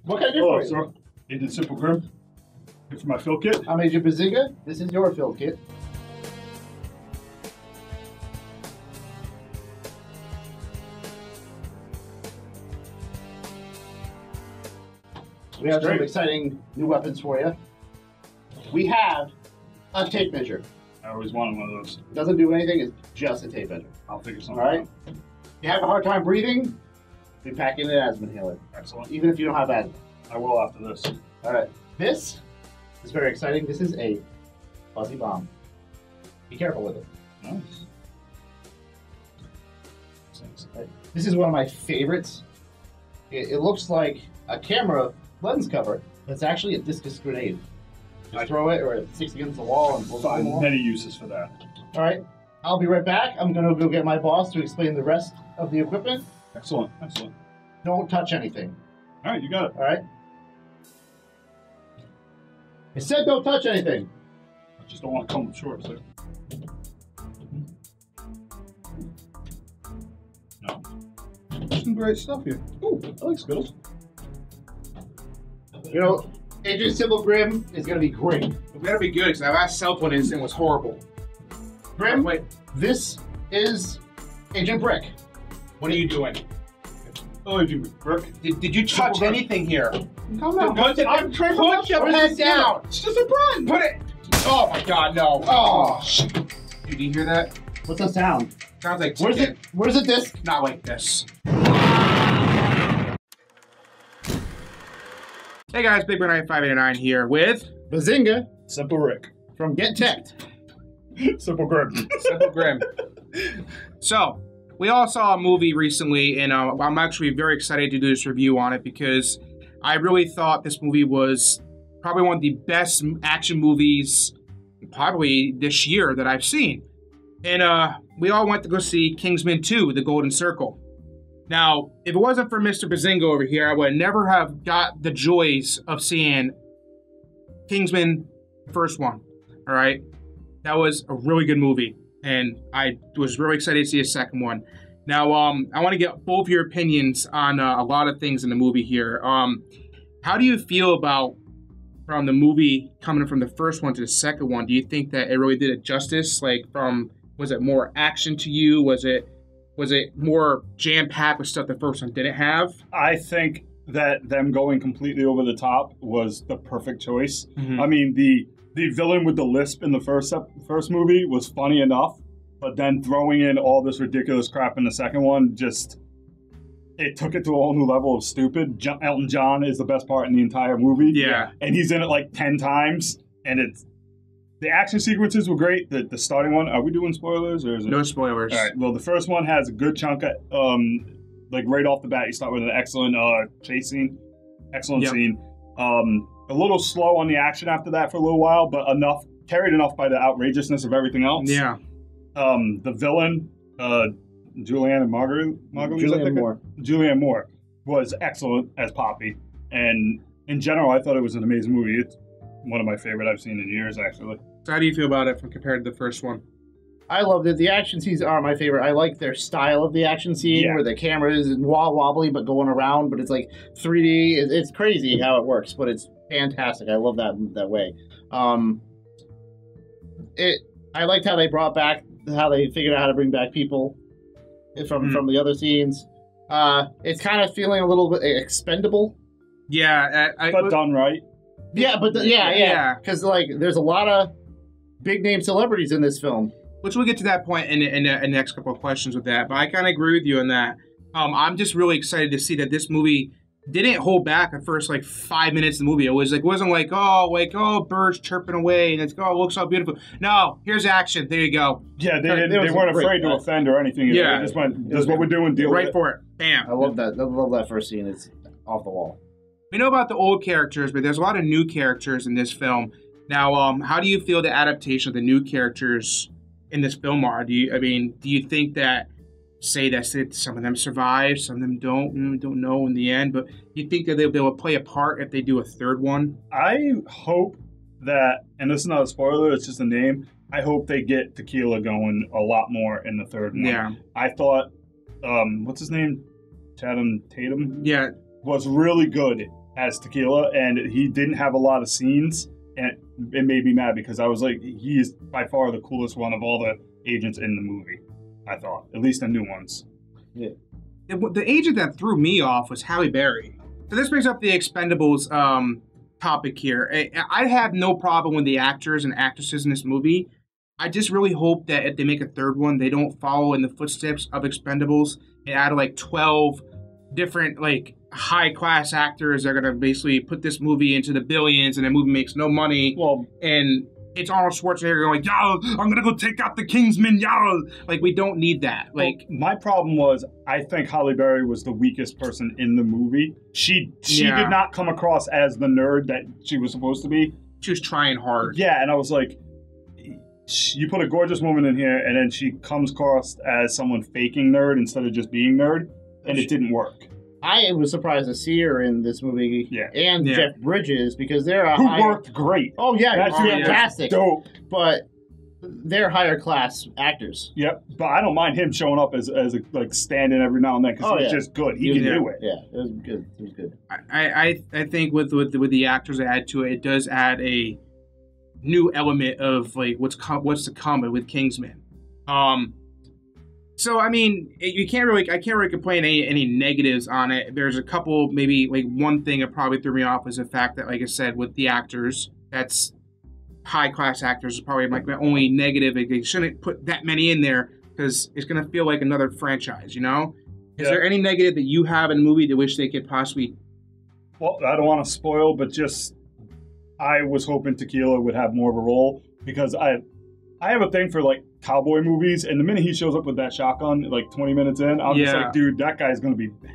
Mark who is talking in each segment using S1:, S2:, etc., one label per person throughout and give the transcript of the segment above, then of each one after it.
S1: What can I do
S2: Hello,
S1: for you?
S2: sir. Agent Simple Grim. Here for my fill kit.
S1: I'm Agent Bazinga. This is your fill kit. We have some exciting new weapons for you. We have a tape measure.
S2: I always wanted one of those.
S1: It doesn't do anything, it's just a tape measure.
S2: I'll figure something
S1: Alright?
S2: out.
S1: If you have a hard time breathing, we pack in an asthma inhaler.
S2: Excellent.
S1: Even if you don't have asthma.
S2: I will after this.
S1: Alright. This is very exciting. This is a fuzzy bomb. Be careful with it.
S2: Nice.
S1: This is one of my favorites. It looks like a camera lens cover, but it's actually a discus grenade. Just throw it, or it sticks against the wall and blows
S2: Find
S1: the wall.
S2: many uses for that.
S1: All right, I'll be right back. I'm gonna go get my boss to explain the rest of the equipment.
S2: Excellent. Excellent.
S1: Don't touch anything.
S2: All right, you got it.
S1: All right. I said don't touch anything.
S2: I just don't want to come with shorts. Sir. No. Some great stuff here. Ooh, I like Skittles.
S1: You know, Agent Simple Grim is gonna be great.
S3: It better be good, because that last South one incident was horrible.
S1: Grim,
S3: Wait,
S1: this is Agent Brick.
S3: what are you doing?
S2: Oh, you Brick.
S3: Did you touch anything here?
S1: Calm down.
S3: Put your head down.
S2: It's just a brand.
S3: Put it. Oh my God, no. Oh, shit. Did you hear that?
S1: What's the sound?
S3: Sounds like
S1: Where's
S3: chicken.
S1: it? Where's the disc?
S3: Not like this. Hey guys, Big Man 589 here with
S1: Bazinga
S2: Simple Rick.
S1: from Gettek.
S2: Simple Grim.
S3: Simple Grim. So, we all saw a movie recently, and I'm actually very excited to do this review on it because I really thought this movie was probably one of the best action movies probably this year that I've seen. And we all went to go see Kingsman 2, The Golden Circle. Now, if it wasn't for Mr. Bazinga over here, I would never have got the joys of seeing Kingsman, the first one. All right? That was a really good movie, and I was really excited to see a second one. Now, I want to get both your opinions on a lot of things in the movie here. How do you feel about from the movie coming from the first one to the second one? Do you think that it really did it justice? Like, was it more action to you? Was it more jam-packed with stuff the first one didn't have?
S2: I think that them going completely over the top was the perfect choice.
S3: Mm-hmm.
S2: I mean, the villain with the lisp in the first movie was funny enough, but then throwing in all this ridiculous crap in the second one it took it to a whole new level of stupid. Elton John is the best part in the entire movie.
S3: Yeah.
S2: And he's in it like 10 times, and the action sequences were great. The starting one, are we doing spoilers or is it?
S3: No spoilers.
S2: All right. Well, the first one has a good chunk of, like right off the bat, you start with an excellent chase scene. Excellent scene. A little slow on the action after that for a little while, but carried enough by the outrageousness of everything else.
S3: Yeah.
S2: The villain, Julianne Moore was excellent as Poppy. And in general, I thought it was an amazing movie. It's one of my favorite I've seen in years, actually.
S3: So how do you feel about it compared to the first one?
S1: I loved it. The action scenes are my favorite. I like their style of the action scene where the camera is wobbly but going around, but it's like 3D. It's crazy how it works, but it's fantastic. I love that way. I liked how they brought back, how they figured out how to bring back people from the other scenes. It's kind of feeling a little bit expendable.
S3: Yeah,
S2: but done right.
S1: Yeah, but because like there's a lot of big name celebrities in this film.
S3: Which we'll get to that point in the next couple of questions with that. But I kind of agree with you on that. I'm just really excited to see that this movie didn't hold back the first like 5 minutes of the movie. It wasn't like birds chirping away and it looks so beautiful. No, here's action. There you go.
S2: Yeah, they weren't afraid to offend or anything.
S3: Yeah,
S2: they just went, "This is what we're doing. Deal with it."
S3: Right for it. Bam.
S1: I love that. I love that first scene. It's off the wall.
S3: We know about the old characters, but there's a lot of new characters in this film. Now, how do you feel the adaptation of the new characters in this film are? Do you think that, say that some of them survive, some of them don't know in the end, but you think that they'll be able to play a part if they do a third one?
S2: I hope that, and this is not a spoiler, it's just a name, I hope they get Tequila going a lot more in the third one.
S3: Yeah.
S2: I thought, what's his name? Tatum?
S3: Yeah.
S2: Was really good as Tequila, and he didn't have a lot of scenes, and it made me mad because I was like, he is by far the coolest one of all the agents in the movie, I thought, at least the new ones.
S1: Yeah.
S3: The agent that threw me off was Halle Berry. So this brings up the Expendables topic here. I have no problem with the actors and actresses in this movie. I just really hope that if they make a third one, they don't follow in the footsteps of Expendables and add like 12 different like high-class actors that are going to basically put this movie into the billions and the movie makes no money.
S2: Well,
S3: and it's Arnold Schwarzenegger going, yo, I'm going to go take out the Kingsman, yo. Like, we don't need that. Like,
S2: my problem was, I think Halle Berry was the weakest person in the movie. She did not come across as the nerd that she was supposed to be.
S3: She was trying hard.
S2: Yeah, and I was like, you put a gorgeous woman in here, and then she comes across as someone faking nerd instead of just being nerd, and it didn't work.
S1: I was surprised to see her in this movie, and Jeff Bridges, because they're
S2: who worked great.
S1: Oh yeah, that's fantastic.
S2: Dope.
S1: But they're higher class actors.
S2: Yep, but I don't mind him showing up as a, like stand-in every now and then because he's just good. He can do it.
S1: Yeah, it was good. It was good.
S3: I think with the actors add to it does add a new element of like what's to come with Kingsman. So I mean, I can't really complain any negatives on it. There's a couple, maybe like one thing that probably threw me off is the fact that, like I said, with the actors, that's high class actors is probably like my only negative. They shouldn't put that many in there because it's gonna feel like another franchise. You know, is there any negative that you have in the movie that wish they could possibly?
S2: Well, I don't want to spoil, but just I was hoping Tequila would have more of a role because I have a thing for like cowboy movies, and the minute he shows up with that shotgun, like 20 minutes in, I'm just like, dude, that guy's gonna be bad.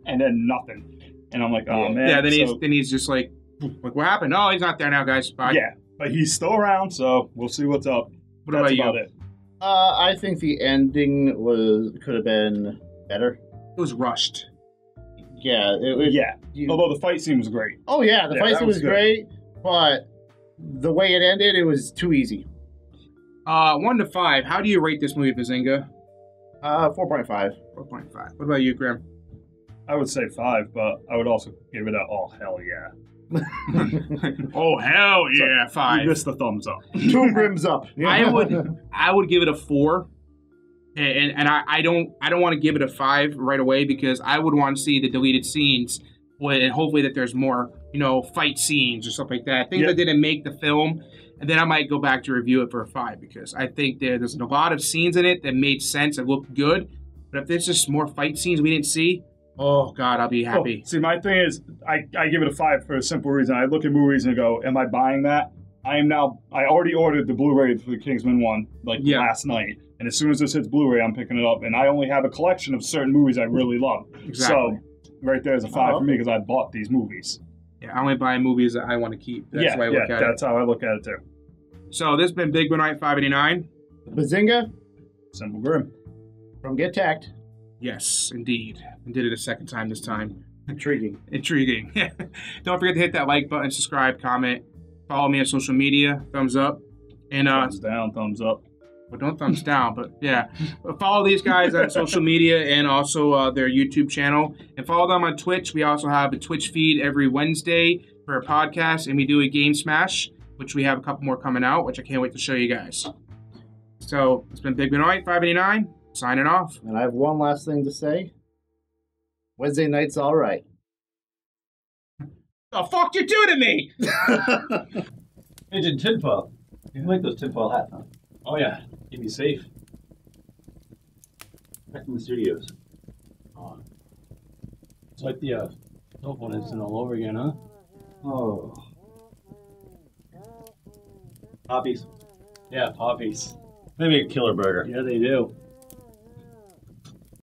S2: And then nothing, and I'm like, oh man.
S3: Yeah, then he's just like, what happened? Oh, he's not there now, guys. Bye.
S2: Yeah, but he's still around, so we'll see what's up.
S3: That's about
S2: it.
S1: I think the ending could have been better.
S3: It was rushed.
S1: Yeah, it was.
S2: Yeah, although the fight scene was great.
S1: Oh yeah, the fight scene was great, but the way it ended, it was too easy.
S3: 1 to 5. How do you rate this movie, Bazinga?
S1: 4.5.
S3: 4.5. What about you, Graham?
S2: I would say 5, but I would also give it a oh hell yeah.
S3: Oh hell yeah, 5.
S2: You missed the thumbs up.
S1: 2 rims up.
S3: I would give it a 4, and I don't want to give it a 5 right away because I would want to see the deleted scenes, and hopefully that there's more fight scenes or stuff like that, things that didn't make the film. And then I might go back to review it for a 5 because I think there's a lot of scenes in it that made sense and looked good. But if there's just more fight scenes we didn't see, oh God, I'll be happy.
S2: See, my thing is, I give it a 5 for a simple reason. I look at movies and go, am I buying that? I already ordered the Blu-ray for the Kingsman one last night. And as soon as this hits Blu-ray, I'm picking it up. And I only have a collection of certain movies I really love.
S3: Exactly.
S2: So right there's a 5 for me because I bought these movies.
S3: Yeah, I only buy movies that I want to keep. That's the way I look at it.
S2: That's how I look at it too.
S3: So this has been Big Night 589.
S1: Bazinga.
S2: Simple Grim.
S1: From Gettek.
S3: Yes, indeed. I did it a second time this time.
S1: Intriguing.
S3: Don't forget to hit that like button, subscribe, comment, follow me on social media, thumbs up. And
S2: thumbs down, thumbs up.
S3: Well, don't thumbs down, but yeah. Follow these guys on social media and also their YouTube channel. And follow them on Twitch. We also have a Twitch feed every Wednesday for a podcast, and we do a Game Smash, which we have a couple more coming out, which I can't wait to show you guys. So, it's been Big Night 589, signing off.
S1: And I have one last thing to say. Wednesday night's all right.
S3: The fuck you do to me?
S4: Agent Tinfoil. You like those tinfoil hats, huh? Oh yeah, keep me safe. Back in the studios. Oh. It's like the dope one is all over again, huh? Oh. Poppies. Yeah, poppies. They make a killer burger. Yeah, they do.